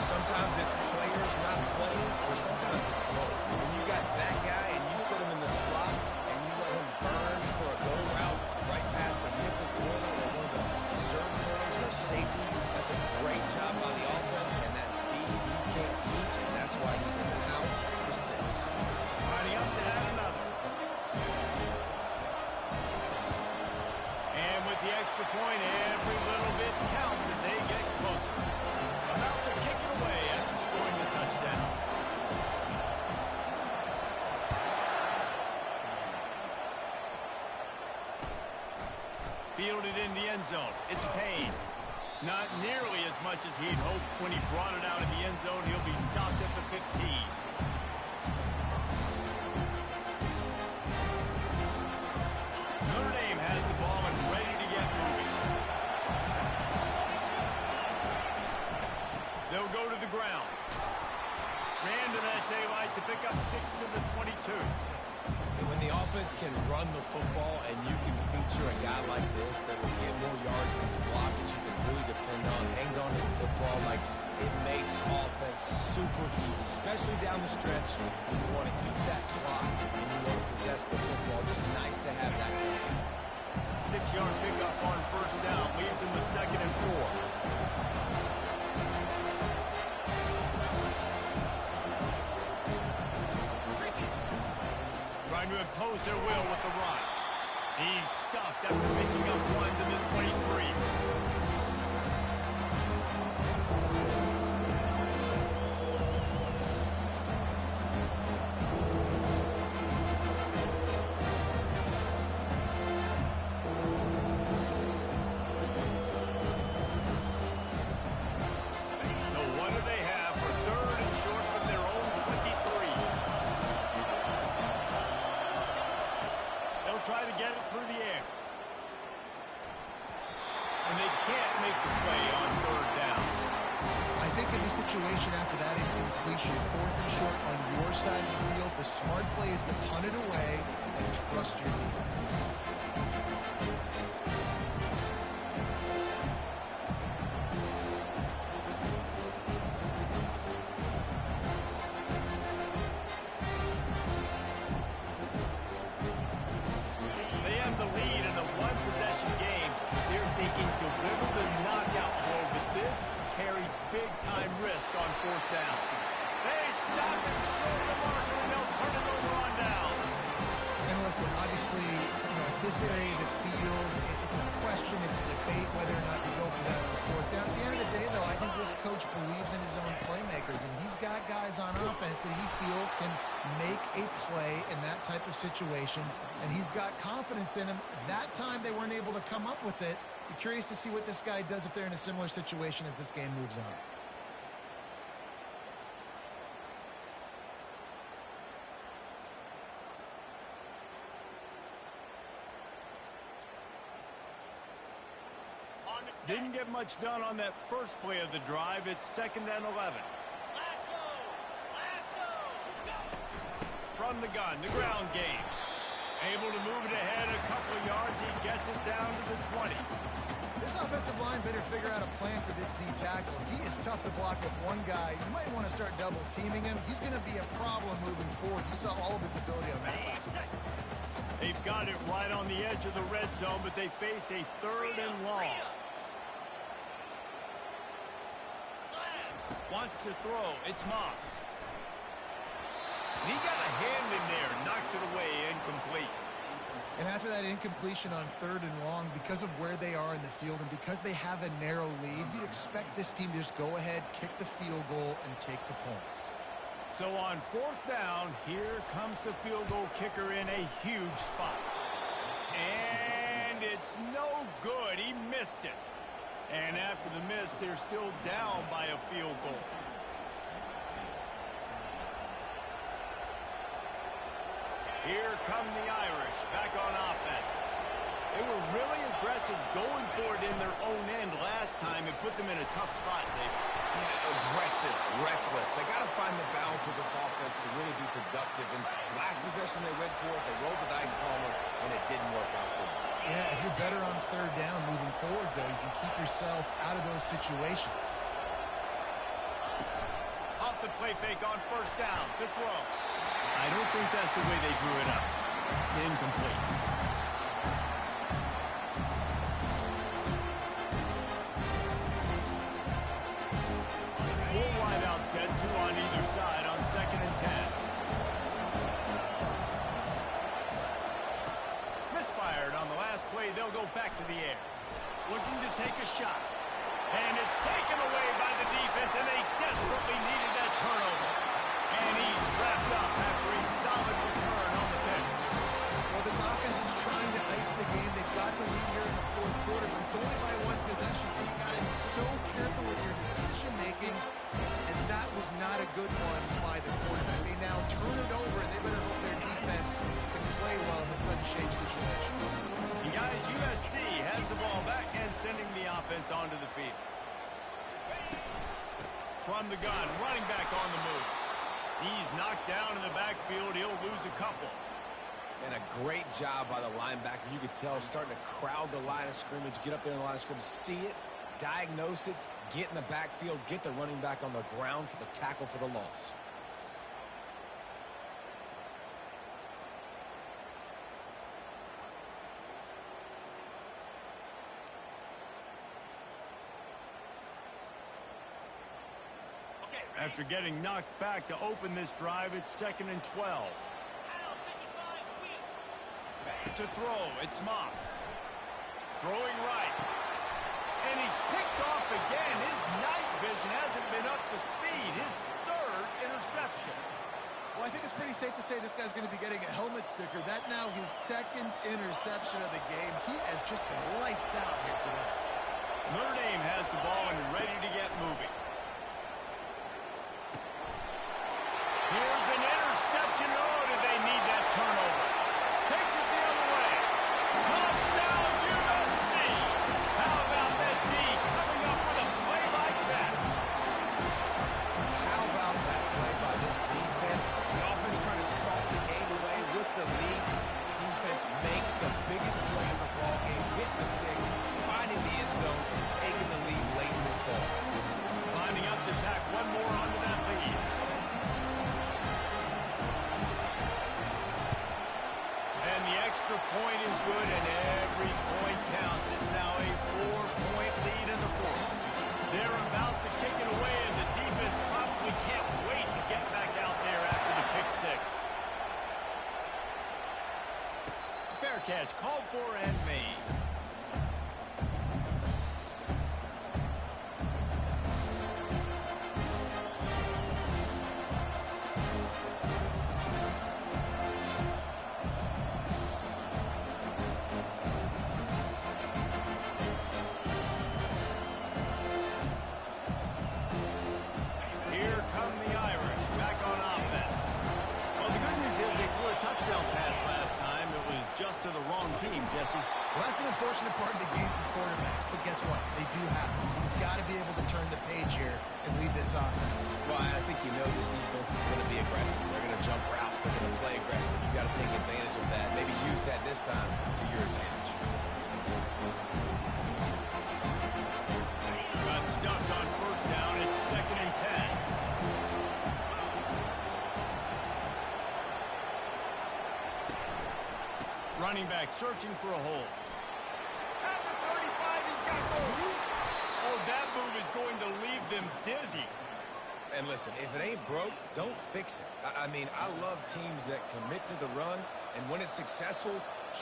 Sometimes it's players, not plays, or sometimes it's both. When you got that guy and you put him in the slot and you let him burn for a go route right past a nickel corner or one of the reserve corners or safety, that's a great job by the offense, and that speed you can't teach, and that's why he's in the house for 6. Lining up to add another. And with the extra point, every little bit counts as they get closer. About to kick it away after scoring the touchdown. Fielded in the end zone. It's Payne. Not nearly as much as he'd hoped when he brought it out of the end zone. He'll be stopped at the 15. Notre Dame has the ball and ready to get moving. They'll go to the ground. Ran to that daylight to pick up 6 to the 22. When the offense can run the football and you can feature a guy like this that will get more yards than his block that you can really depend on, hangs on to the football, like it makes offense super easy, especially down the stretch when you want to eat that clock and you want to possess the football. Just nice to have that guy. 6-yard pickup on first down leaves him with 2nd and 4. Trying to impose their will with the run. He's stuffed after picking up 1 to the 23. So what do they have for 3rd and short from their own 23? They'll try to get it through the air. And they can't make the play on 3rd down. I think in the situation after that incompletion, 4th and short on your side of the field, the smart play is to punt it away and trust your defense. They have the lead in a one-possession game. They're thinking deliver the knockout blow, but this carries big-time risk on 4th down. They stop him short of the marker, and they'll turn it over on down. And listen, obviously, survey the field. It's a question, it's a debate whether or not you go for that on the fourth down. At the end of the day, though, I think this coach believes in his own playmakers, and he's got guys on offense that he feels can make a play in that type of situation, and he's got confidence in him. That time they weren't able to come up with it. Be curious to see what this guy does if they're in a similar situation as this game moves on. Didn't get much done on that first play of the drive. It's 2nd and 11. Lasso! Lasso! Go! From the gun, the ground game. Able to move it ahead a couple of yards. He gets it down to the 20. This offensive line better figure out a plan for this D tackle. He is tough to block with one guy. You might want to start double teaming him. He's going to be a problem moving forward. You saw all of his ability on that last one. They've got it right on the edge of the red zone, but they face a 3rd and long. Wants to throw. It's Moss. And he got a hand in there. Knocks it away. Incomplete. And after that incompletion on 3rd and long, because of where they are in the field and because they have a narrow lead, you'd expect this team to just go ahead, kick the field goal, and take the points. So on 4th down, here comes the field goal kicker in a huge spot. And it's no good. He missed it. And after the miss, they're still down by a field goal. Here come the Irish back on offense. They were really aggressive going for it in their own end last time and put them in a tough spot, David. Yeah, aggressive, reckless. They got to find the balance with this offense to really be productive. And last possession they went for it, they rolled the dice, Palmer, and it didn't work out for them. Yeah, if you're better on 3rd down moving forward, though, you can keep yourself out of those situations. Off the play fake on 1st down to throw. I don't think that's the way they drew it up. Incomplete. Full wide out set, 2 on either side on 2nd and 10. Misfired on the last play. They'll go back to the air. Looking to take a shot. And it's taken away by the defense, and they desperately needed that turnover. And he's wrapped up after a solid return on the pick. Well, this offense is trying to ice the game. They've got the lead here in the 4th quarter, but it's only by 1 possession, so you got to be so careful with your decision-making, and that was not a good one by the quarterback. They now turn it over, and they better hope their defense can play well in a sudden change situation. And guys, USC has the ball back and sending the offense onto the field. From the gun, running back on the move. He's knocked down in the backfield. He'll lose a couple. And a great job by the linebacker. You could tell starting to crowd the line of scrimmage, get up there in the line of scrimmage, see it, diagnose it, get in the backfield, get the running back on the ground for the tackle for the loss. After getting knocked back to open this drive, it's 2nd and 12. To throw, it's Moss. Throwing right. And he's picked off again. His night vision hasn't been up to speed. His 3rd interception. Well, I think it's pretty safe to say this guy's going to be getting a helmet sticker. That now his 2nd interception of the game. He has just been lights out here today. Notre Dame has the ball and ready to get moving. Here's an interception. Oh, did they need that turnover? Takes it the other way. Touchdown, USC. How about that D coming up with a play like that? How about that play by this defense? The offense trying to salt the game away with the lead. Defense makes the biggest play of the ball game, hitting the pick, finding the end zone, and taking the lead late in this ball. made. Here come the Irish back on offense. Well, the good news is they threw a touchdown pass last time. It was just to the wrong team, Jesse. Well, that's an unfortunate part of the game for quarterbacks, but guess what? They do happen, so you've got to be able to turn the page here and lead this offense. Well, I think you know this defense is going to be aggressive. They're going to jump routes. They're going to play aggressive. You've got to take advantage of that. Maybe use that this time to your advantage. Got stuffed on first down. It's 2nd and 10. Running back searching for a hole. At the 35, he's got goal. Oh, that move is going to leave them dizzy. And listen, if it ain't broke, don't fix it. I mean, I love teams that commit to the run, and when it's successful,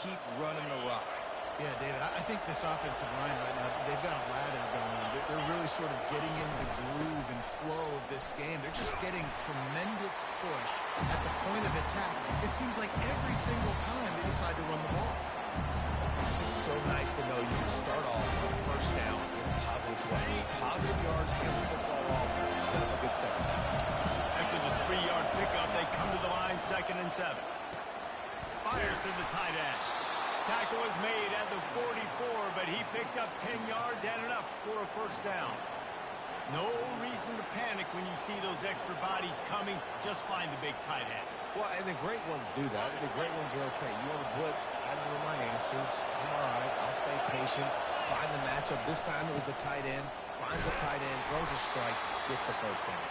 keep running the rock. Yeah, David, I think this offensive line right now, they've got a lather going. They're really sort of getting into the groove and flow of this game. They're just getting tremendous push at the point of attack. It seems like every single time they decide to run the ball. It's just so nice to know you can start off on first down with positive plays. Positive yards, hand the football off, set up a good second down. After the 3-yard pickup, they come to the line 2nd and 7. Fires to the tight end. Tackle was made at the 44, but he picked up 10 yards and enough for a first down. No reason to panic when you see those extra bodies coming. Just find the big tight end. Well, and the great ones do that. The great ones are okay. You want to blitz, I know my answers. I'm all right. I'll stay patient. Find the matchup. This time it was the tight end. Finds the tight end, throws a strike, gets the first down.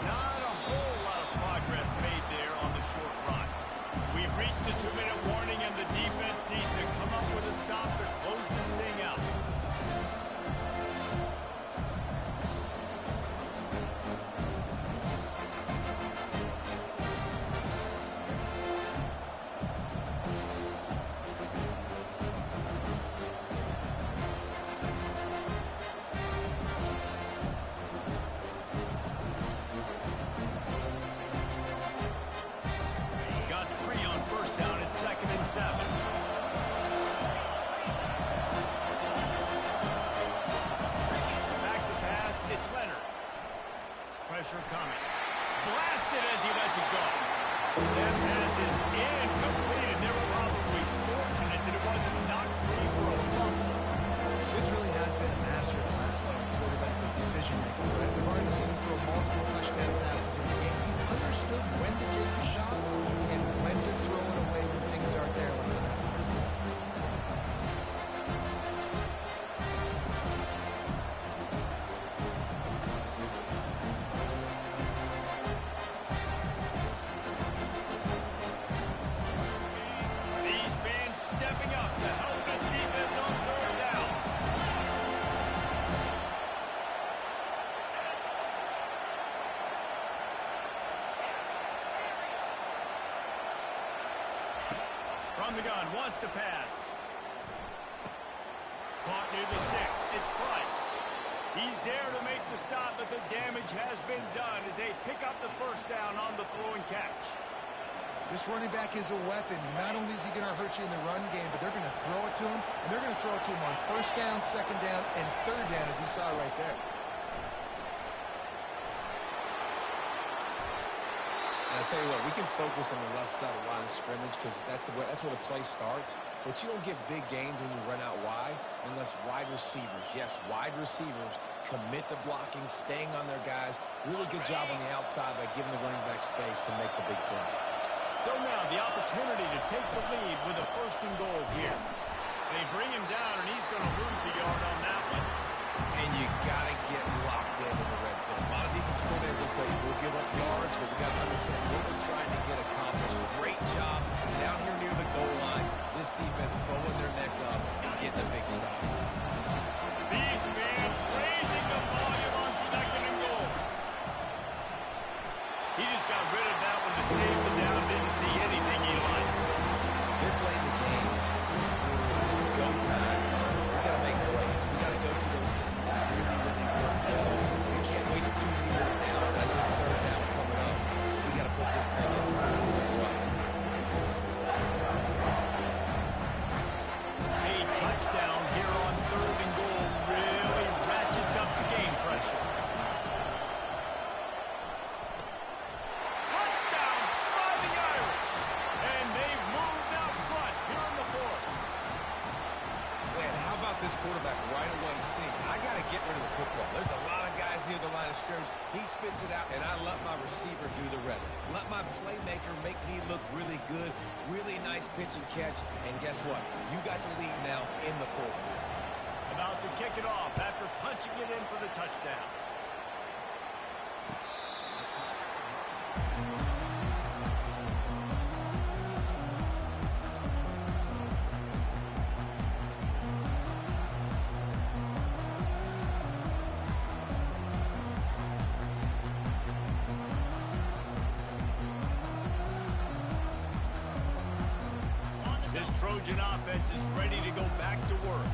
Not a whole lot of progress made there on the short run. We've reached the 2-minute warning, and the defense needs to come up with a stop to close this thing out. Got 3 on first down. It's 2nd and 7. Back to pass. It's Leonard. Pressure coming. Blasted as he lets it go. That pass is incomplete, and they're probably fortunate that it wasn't knocked free for a fumble. This really has been a master class by the quarterback with decision-making, right? We've already seen him throw multiple touchdown passes in the game. He's understood when to take the shots and when to throw it away when things aren't there like that. These fans stepping up to help this defense on 3rd down. From the gun, wants to pass. Caught near the 6. It's Price. He's there to make the stop, but the damage has been done as they pick up the first down on the throw and catch. This running back is a weapon. Not only is he going to hurt you in the run game, but they're going to throw it to him, and they're going to throw it to him on first down, second down, and third down, as you saw right there. And I tell you what, we can focus on the left side of the line of scrimmage because that's where the play starts. But you don't get big gains when you run out wide unless wide receivers, yes, wide receivers, commit to blocking, staying on their guys. Really good job on the outside by giving the running back space to make the big play. So now the opportunity to take the lead with a 1st and goal here. They bring him down, and he's going to lose a yard on that one. And you got to get locked in the red zone. A lot of defensive coordinators will tell you we'll give up yards, but we got to understand what we're trying to get accomplished. Great job down here near the goal line. This defense bowing their neck up and getting a big stop. These fans raising the volume on 2nd and goal. He just got rid of that one to save the down. Didn't see anything he liked. This late in the game, 4th quarter, this quarterback right away seeing, I got to get rid of the football. There's a lot of guys near the line of scrimmage. He spits it out, and I let my receiver do the rest. Let my playmaker make me look really good, really nice pitch and catch, and guess what? You got the lead now in the fourth quarter. About to kick it off after punching it in for the touchdown. This Trojan offense is ready to go back to work.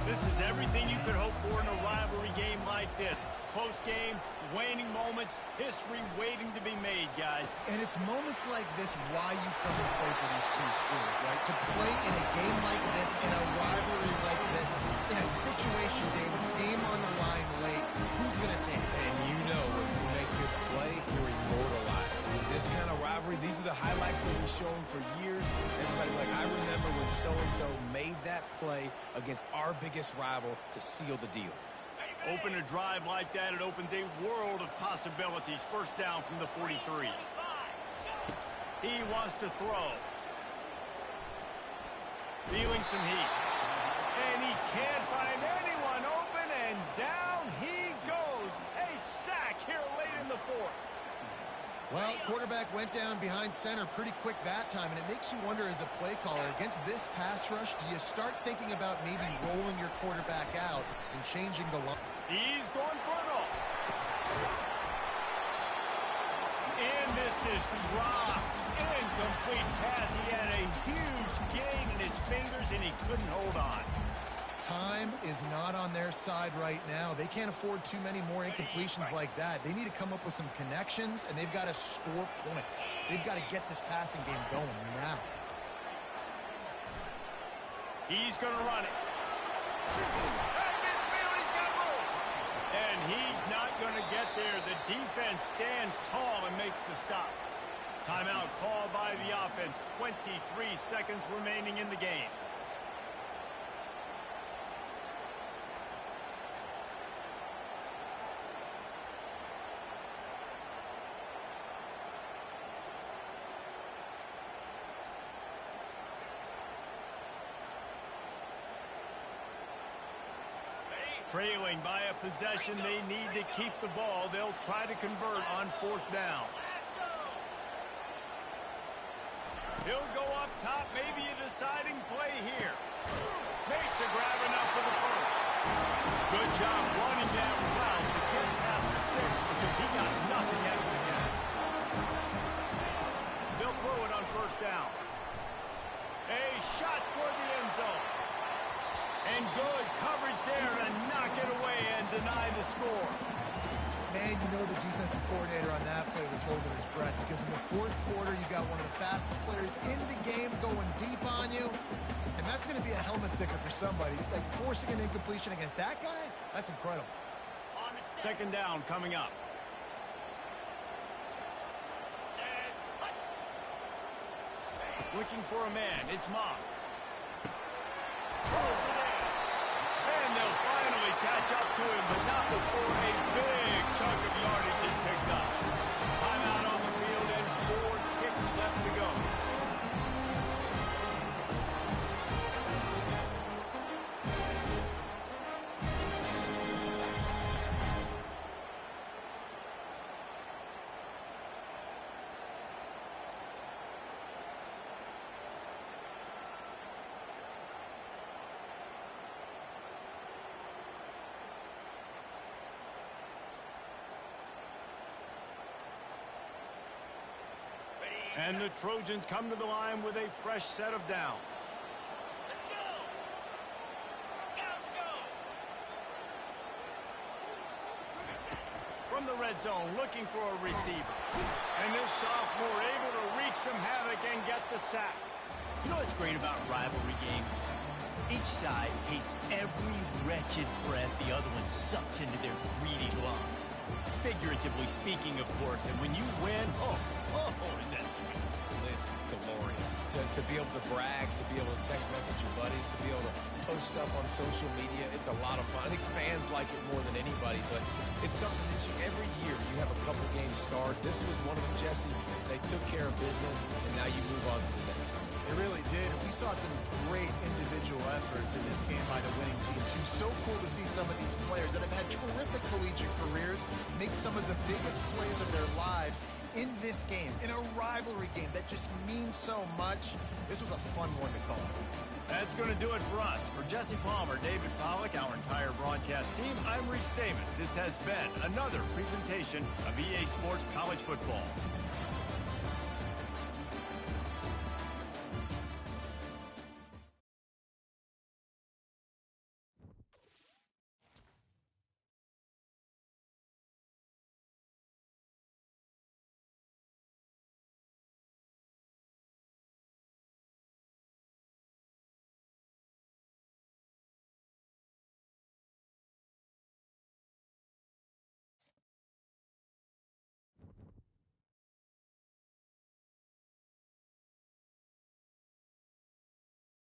This is everything you could hope for in a rivalry game like this. Close game, waning moments, history waiting to be made, guys. And it's moments like this why you come and play for these two schools, right? To play in a game like this, in a rivalry like this, in a situation, Dave, with game on the line late, who's going to take it? And you know when you make this play, you're immortalized. With this kind of rivalry, these are the highlights that we've shown for years. Everybody, like, I remember when so-and-so made that play against our biggest rival to seal the deal. Open a drive like that, it opens a world of possibilities. First down from the 43. He wants to throw. Feeling some heat. And he can't find anyone open, and down he goes. A sack here late in the fourth. Well, quarterback went down behind center pretty quick that time, and it makes you wonder as a play caller, against this pass rush, do you start thinking about maybe rolling your quarterback out and changing the line? He's going for it all. And this is dropped. Incomplete pass. He had a huge gain in his fingers, and he couldn't hold on. Time is not on their side right now. They can't afford too many more incompletions like that. They need to come up with some connections, and they've got to score points. They've got to get this passing game going now. He's going to run it. At midfield, he's got room. And he's not going to get there. The defense stands tall and makes the stop. Timeout called by the offense. 23 seconds remaining in the game. Trailing by a possession, they need to keep the ball. They'll try to convert on fourth down. He'll go up top, maybe a deciding play here. Makes a grab enough for the first. Good job running that route to get past the sticks because he got nothing after the catch. They'll throw it on first down. A shot toward the end zone. And good coverage there to knock it away and deny the score. Man, you know the defensive coordinator on that play was holding his breath because in the fourth quarter, you got one of the fastest players in the game going deep on you. And that's going to be a helmet sticker for somebody. Like forcing an incompletion against that guy, that's incredible. Second down coming up. Looking for a man. It's Moss. And they'll finally catch up to him, but not before a big chunk of yardage is picked up. Timeout on the field and 4 ticks left to go. And the Trojans come to the line with a fresh set of downs. Let's go! Scout show! From the red zone, looking for a receiver. And this sophomore able to wreak some havoc and get the sack. You know what's great about rivalry games? Each side hates every wretched breath the other one sucks into their greedy lungs. Figuratively speaking, of course. And when you win, oh, is that sweet. It's glorious to be able to brag, to be able to text message your buddies, to be able to post stuff on social media. It's a lot of fun. I think fans like it more than anybody, but it's something that every year you have a couple games start. This was one of them, Jesse. They took care of business, and now you move on to the next. They really did. We saw some great individual efforts in this game by the winning team, too. So cool to see some of these players that have had terrific collegiate careers make some of the biggest plays of their lives in this game, in a rivalry game that just means so much. This was a fun one to call. That's going to do it for us. For Jesse Palmer, David Pollack, our entire broadcast team, I'm Reese Davis. This has been another presentation of EA Sports College Football.